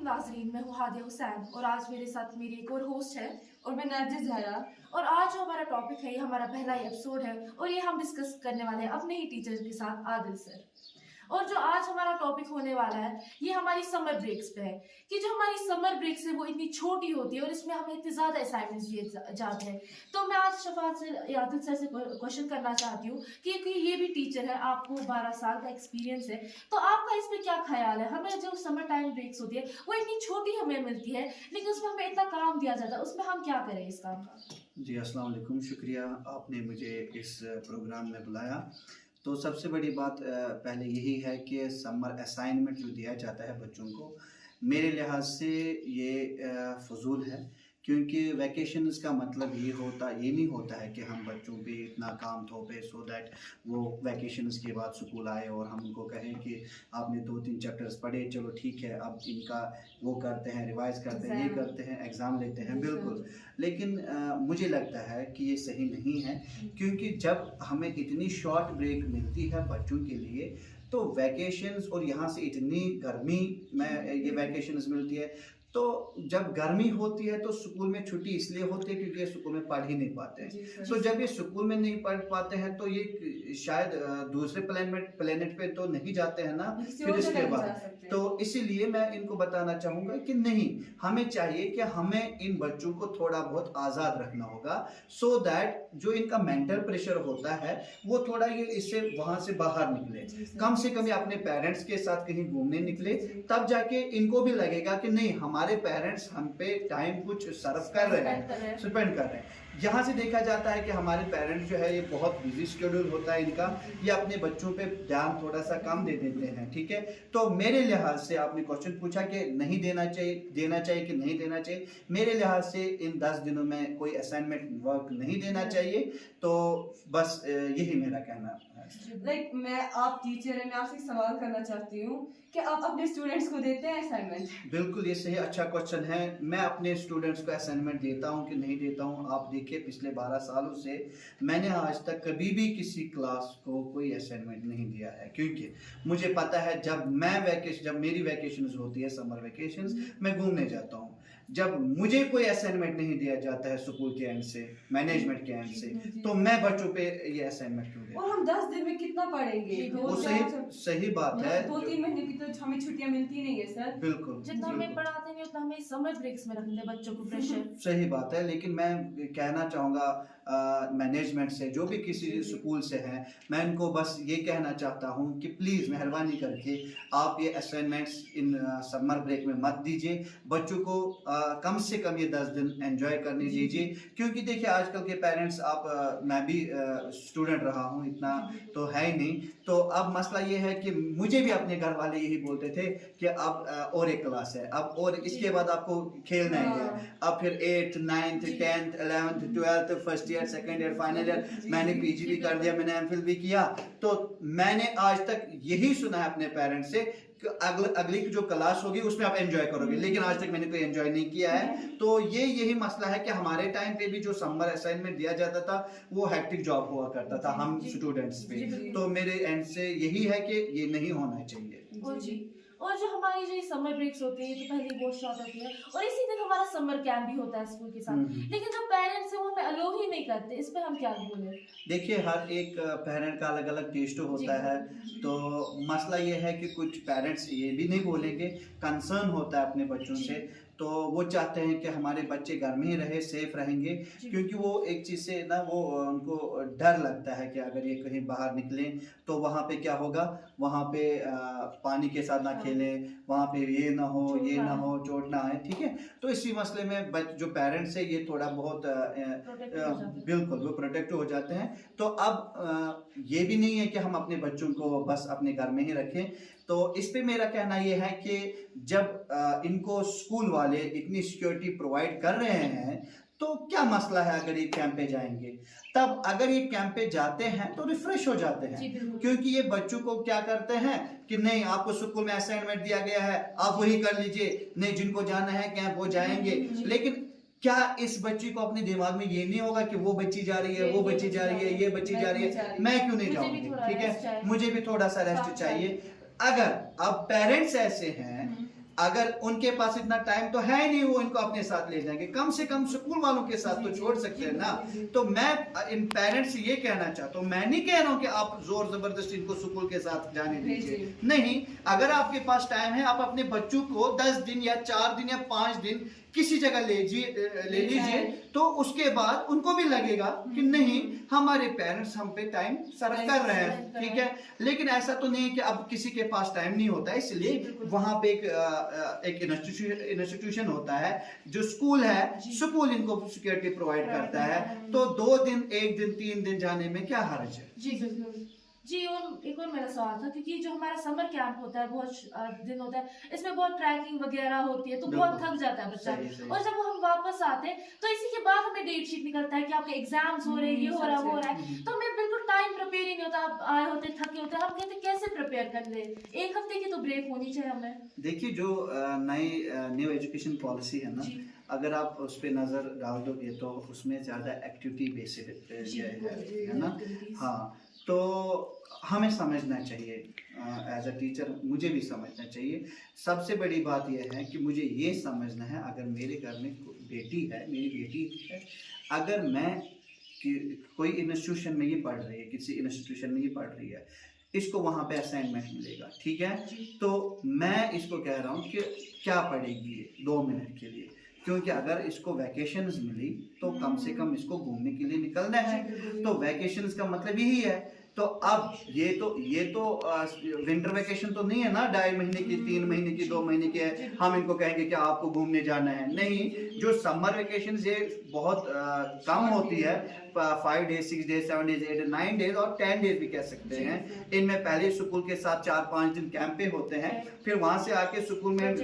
नाजरीन, मैं हूँ हादिया हुसैन और आज मेरे साथ मेरी एक और होस्ट है और मैं नाजिर ज़हरा। और आज जो हमारा टॉपिक है, ये हमारा पहला ही एपिसोड है और ये हम डिस्कस करने वाले हैं अपने ही टीचर के साथ, आदिल सर। और जो आज हमारा टॉपिक होने वाला है, ये हमारी समर ब्रेक्स पे है कि जो हमारी समर ब्रेक्स है वो इतनी छोटी होती है और इसमें हमें इतने ज़्यादा असाइनमेंट्स दिए जाते हैं। तो मैं आज शफात से, आदिल सर से क्वेश्चन करना चाहती हूँ कि ये भी टीचर है, आपको 12 साल का एक्सपीरियंस है, तो आपका इस पे क्या ख्याल है? हमें जो समर टाइम ब्रेक्स होती है वो इतनी छोटी हमें मिलती है, लेकिन उसमें हमें इतना काम दिया जाता है, उसमें हम क्या करें इस काम का? जी अस्सलाम वालेकुम, शुक्रिया आपने मुझे इस प्रोग्राम में बुलाया। तो सबसे बड़ी बात पहले यही है कि समर असाइनमेंट जो दिया जाता है बच्चों को, मेरे लिहाज से ये फ़ुज़ूल है, क्योंकि वैकेशंस का मतलब ये नहीं होता है कि हम बच्चों पे इतना काम थोपे सो दैट वो वैकेशंस के बाद स्कूल आए और हम उनको कहें कि आपने 2-3 चैप्टर्स पढ़े, चलो ठीक है, अब इनका वो करते हैं, रिवाइज़ करते हैं, ये करते हैं, एग्ज़ाम लेते हैं। बिल्कुल, लेकिन मुझे लगता है कि ये सही नहीं है, क्योंकि जब हमें इतनी शॉर्ट ब्रेक मिलती है बच्चों के लिए, तो वैकेशंस और यहाँ से इतनी गर्मी में ये वैकेशंस मिलती है, तो जब गर्मी होती है तो स्कूल में छुट्टी इसलिए होती है क्योंकि ये स्कूल में पढ़ ही नहीं पाते हैं। तो जब ये स्कूल में नहीं पढ़ पाते हैं तो ये शायद दूसरे प्लेनेट पे तो नहीं जाते हैं ना फिर इसके बाद। तो इसीलिए मैं इनको बताना चाहूँगा कि नहीं, हमें चाहिए कि हमें इन बच्चों को थोड़ा बहुत आज़ाद रखना होगा, सो दैट जो इनका मेंटल प्रेशर होता है वो थोड़ा ये इससे वहाँ से बाहर निकले, कम से कम ये अपने पेरेंट्स के साथ कहीं घूमने निकले, तब जाके इनको भी लगेगा कि नहीं, हमारे पेरेंट्स हम पे टाइम कुछ सर्व कर रहे हैं, स्पेंड कर रहे हैं। यहाँ से देखा जाता है कि हमारे पेरेंट्स जो है ये बहुत बिजी शेड्यूल होता है इनका, ये अपने बच्चों पे ध्यान थोड़ा सा कम दे देते हैं, ठीक है। तो मेरे लिहाज से आपने क्वेश्चन पूछा कि नहीं देना चाहिए कि नहीं देना चाहिए, मेरे लिहाज से इन 10 दिनों में कोई असाइनमेंट वर्क नहीं देना चाहिए, तो बस यही मेरा कहना है। आप टीचर हैं, मैं आपसे सवाल करना चाहती हूँ कि आप अपने स्टूडेंट्स को देते हैं असाइनमेंट? बिल्कुल, ये सही अच्छा क्वेश्चन है। मैं अपने स्टूडेंट्स को असाइनमेंट देता हूँ कि नहीं देता हूँ। आप देखिए, पिछले 12 सालों से मैंने आज तक कभी भी किसी क्लास को कोई असाइनमेंट नहीं दिया है, क्योंकि मुझे पता है जब मेरी वैकेशंस होती है, समर वैकेशंस, मैं घूमने जाता हूँ, जब मुझे कोई असाइनमेंट नहीं दिया जाता है स्कूल के एंड से, मैनेजमेंट के एंड से, तो मैं बच्चों पे ये असाइनमेंट क्यों दूं? और हम 10 दिन में कितना पढ़ेंगे? वो सही बात है। 2-3 महीने की तो हमें छुट्टियां मिलती नहीं है सर। बिल्कुल, जितना हमें पढ़ाते हैं उतना हमें समर ब्रेक्स में रखते हैं बच्चों को प्रेशर। सही बात है, लेकिन मैं कहना चाहूँगा मैनेजमेंट से, जो भी किसी स्कूल से हैं, मैं इनको बस ये कहना चाहता हूँ कि प्लीज़ मेहरबानी करके आप ये असाइनमेंट्स इन समर ब्रेक में मत दीजिए। बच्चों को कम से कम ये 10 दिन एंजॉय करने दीजिए, क्योंकि देखिए आजकल के पेरेंट्स, मैं भी स्टूडेंट रहा हूँ, इतना तो है ही नहीं। तो अब मसला ये है कि मुझे भी अपने घर वाले यही बोलते थे कि अब और एक क्लास है, अब और इसके बाद आपको खेलना ही है, अब फिर 8th 9th 10th 11th 12th first year, second year, final year, मैंने पीजी भी कर दिया, मैंने एमफिल भी किया। तो मैंने आज तक यही सुना है अपने पेरेंट्स से कि अगली जो क्लास होगी उसमें आप एंजॉय करोगे, लेकिन आज तक मैंने कोई एंजॉय नहीं किया है। तो यही मसला है कि हमारे टाइम पे भी जो समर असाइनमेंट दिया जाता था वो हेक्टिक जॉब हुआ करता था हम स्टूडेंट्स पे। तो मेरे एंड से यही है कि ये नहीं होना चाहिए। और जो हमारी जो समर ब्रेक्स होती है तो पहले बहुत शॉर्ट होती है और इसी दिन हमारा समर कैंप भी होता है स्कूल के साथ, लेकिन जो पेरेंट्स हैं वो हमें अलो ही नहीं करते। इस पे हम क्या बोले? देखिए, हर एक पेरेंट का अलग अलग टेस्ट होता है, तो मसला ये है कि कुछ पेरेंट्स ये भी नहीं बोलेंगे, कंसर्न होता है अपने बच्चों से, तो वो चाहते हैं कि हमारे बच्चे घर में ही रहे, सेफ रहेंगे, क्योंकि वो एक चीज़ से ना वो उनको डर लगता है कि अगर ये कहीं बाहर निकलें तो वहाँ पे क्या होगा, वहाँ पे पानी के साथ ना खेलें, वहाँ पे ये ना हो, चोट ना आए, ठीक है। तो इसी मसले में जो पेरेंट्स है ये थोड़ा बहुत बिल्कुल वो प्रोटेक्ट हो जाते हैं। तो अब ये भी नहीं है कि हम अपने बच्चों को बस अपने घर में ही रखें। तो इस पे मेरा कहना ये है कि जब इनको स्कूल वाले इतनी सिक्योरिटी प्रोवाइड कर रहे हैं, तो क्या मसला है अगर ये कैंप पे जाएंगे? तब अगर ये कैंप पे जाते हैं तो रिफ्रेश हो जाते हैं, क्योंकि ये बच्चों को क्या करते हैं कि नहीं, आपको स्कूल में असाइनमेंट दिया गया है, आप वही कर लीजिए, नहीं जिनको जाना है कैंप वो जाएंगे। लेकिन क्या इस बच्ची को अपने दिमाग में ये नहीं होगा कि वो बच्ची जा रही है, वो बच्ची जा रही है, ये बच्ची जा रही है, मैं क्यों नहीं जाऊंगी? ठीक है, मुझे भी थोड़ा सा रेस्ट चाहिए। अगर अब पेरेंट्स ऐसे हैं अगर उनके पास इतना टाइम तो है नहीं वो इनको अपने साथ ले जाएंगे, कम से कम स्कूल वालों के साथ तो छोड़ सकते हैं ना। तो मैं इन पेरेंट्स से ये कहना चाहता हूँ, मैं नहीं कह रहा हूँ कि आप जोर जबरदस्ती इनको स्कूल के साथ जाने दीजिए, नहीं। अगर आपके पास टाइम है आप अपने बच्चों को 10 दिन या 4 दिन या 5 दिन किसी जगह ले लीजिए, तो उसके बाद उनको भी लगेगा कि नहीं हमारे पेरेंट्स हम पे टाइम सर्व कर रहे हैं, ठीक है। लेकिन ऐसा तो नहीं है कि अब किसी के पास टाइम नहीं होता है, इसलिए वहां पे एक इंस्टीट्यूशन होता है जो स्कूल है, स्कूल इनको सिक्योरिटी प्रोवाइड करता है। तो 2 दिन 1 दिन 3 दिन जाने में क्या हर्ज है। जी बिल्कुल जी। और एक और मेरा सवाल था, क्योंकि जो हमारा समर कैंप होता है बहुत दिन होता है, इसमें बहुत ट्रैकिंग वगैरह होती है, तो बहुत थक जाता है बच्चा। और जब हम वापस आते हैं तो इसी के बाद हमें डेट शीट निकलता है कि आपके एग्जाम्स हो रहे हैं, ये हो रहा है, वो हो रहा है, तो हमें बिल्कुल टाइम प्रिपेयर ही नहीं होता। आप आए होते थके होते, हम कहते कैसे प्रिपेयर कर ले। 1 हफ्ते की तो ब्रेक होनी चाहिए हमें। देखिए जो न्यू एजुकेशन पॉलिसी है ना, अगर आप उस पर नज़र डाल दोगे तो उसमें ज़्यादा एक्टिविटी बेस्ड है ना। हाँ, तो हमें समझना चाहिए, एज अ टीचर मुझे भी समझना चाहिए। सबसे बड़ी बात यह है कि मुझे ये समझना है, अगर मेरे घर में बेटी है, मेरी बेटी है, अगर मैं कोई इंस्टीट्यूशन में ये पढ़ रही है, किसी इंस्टीट्यूशन में ये पढ़ रही है, इसको वहाँ पे असाइनमेंट मिलेगा, ठीक है। तो मैं इसको कह रहा हूँ कि क्या पढ़ेगी ये 2 मिनट के लिए, क्योंकि अगर इसको वैकेशंस मिली तो कम से कम इसको घूमने के लिए निकलना है। तो वैकेशंस का मतलब यही है। तो अब ये तो विंटर वैकेशन तो नहीं है ना, 2.5 महीने की, 3 महीने की, 2 महीने की है, हम इनको कहेंगे कि आपको घूमने जाना है, नहीं। जो समर वैकेशन ये बहुत कम होती है, 5 डेज, 6 डेज, 7 डेज, 8 9 डेज और 10 डेज भी कह सकते हैं। इनमें पहले स्कूल के साथ 4-5 दिन कैंप पे होते हैं, फिर वहां से आके स्कूल में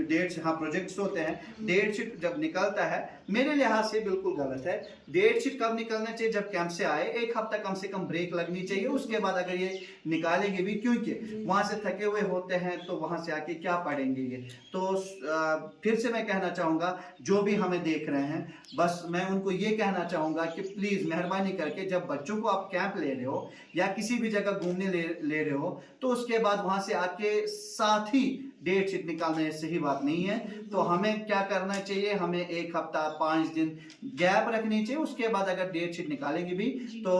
डेट्स, हाँ प्रोजेक्ट्स होते हैं। डेट शीट जब निकलता है, मेरे लिहाज से बिल्कुल गलत है। डेट शीट कब निकलना चाहिए, जब कैंप से आए 1 हफ्ता कम से कम ब्रेक लगनी चाहिए, उसके बाद अगर ये निकालेंगे भी, क्योंकि वहां से थके हुए होते हैं तो वहां से आके क्या पढ़ेंगे ये। तो फिर से मैं कहना चाहूंगा जो भी हमें देख रहे हैं, बस मैं उनको ये कहना चाहूंगा कि प्लीज मेहरबानी करके जब बच्चों को आप कैंप ले रहे हो या किसी भी जगह घूमने ले रहे हो, तो उसके बाद वहां से आके साथ ही डेट शीट निकालना सही बात नहीं है। तो हमें क्या करना चाहिए, हमें 1 हफ्ता 5 दिन गैप रखनी चाहिए, उसके बाद अगर डेट शीट निकालेंगे भी तो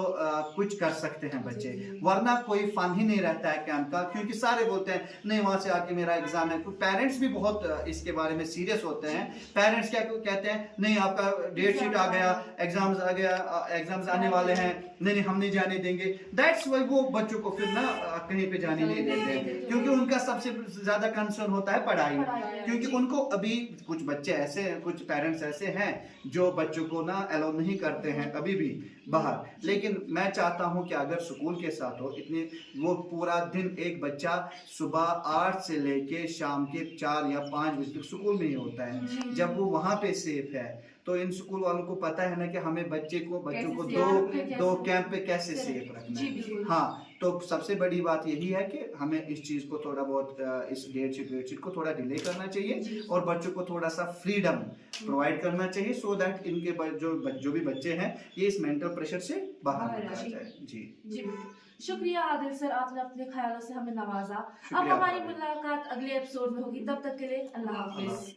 कुछ कर सकते हैं बच्चे, वरना कोई फन ही नहीं रहता है कैंप का। क्योंकि सारे बोलते हैं नहीं वहां से आके मेरा एग्जाम है, पेरेंट्स भी बहुत इसके बारे में सीरियस होते हैं। पेरेंट्स क्या कहते हैं, नहीं आपका डेट शीट आ गया, एग्जाम्स आ गया, एग्जाम्स आने वाले हैं, नहीं हम नहीं जाने देंगे। दैट्स वाई वो बच्चों को फिर ना कहीं पे जाने नहीं देते, क्योंकि उनका सबसे ज्यादा कंसर्न होता है पढ़ाई। क्योंकि उनको अभी कुछ बच्चे ऐसे हैं, कुछ पेरेंट्स ऐसे हैं जो बच्चों को ना अलाउ नहीं करते हैं अभी भी बाहर। लेकिन मैं चाहता हूं कि अगर स्कूल के साथ हो, इतने वो पूरा दिन एक बच्चा सुबह 8 से लेके शाम के 4 या 5 बजे तक स्कूल में ही होता है। जब वो वहां पे सेफ है, तो इन स्कूल वालों को पता है ना कि हमें बच्चों को दो कैंप पे कैसे सेफ रखना है। हाँ, तो सबसे बड़ी बात यही है कि हमें इस चीज को थोड़ा बहुत, इस डेट शीट को थोड़ा डिले करना चाहिए और बच्चों को थोड़ा सा फ्रीडम प्रोवाइड करना चाहिए, सो दैट इनके जो भी बच्चे हैं ये इस मेंटल प्रेशर से बाहर निकल जाए। जी शुक्रिया आदिल सर, आपने अपने ख्यालों से हमें नवाजा। अब हमारी मुलाकात अगले एपिसोड में होगी, तब तक के लिए अल्लाह हाफिज।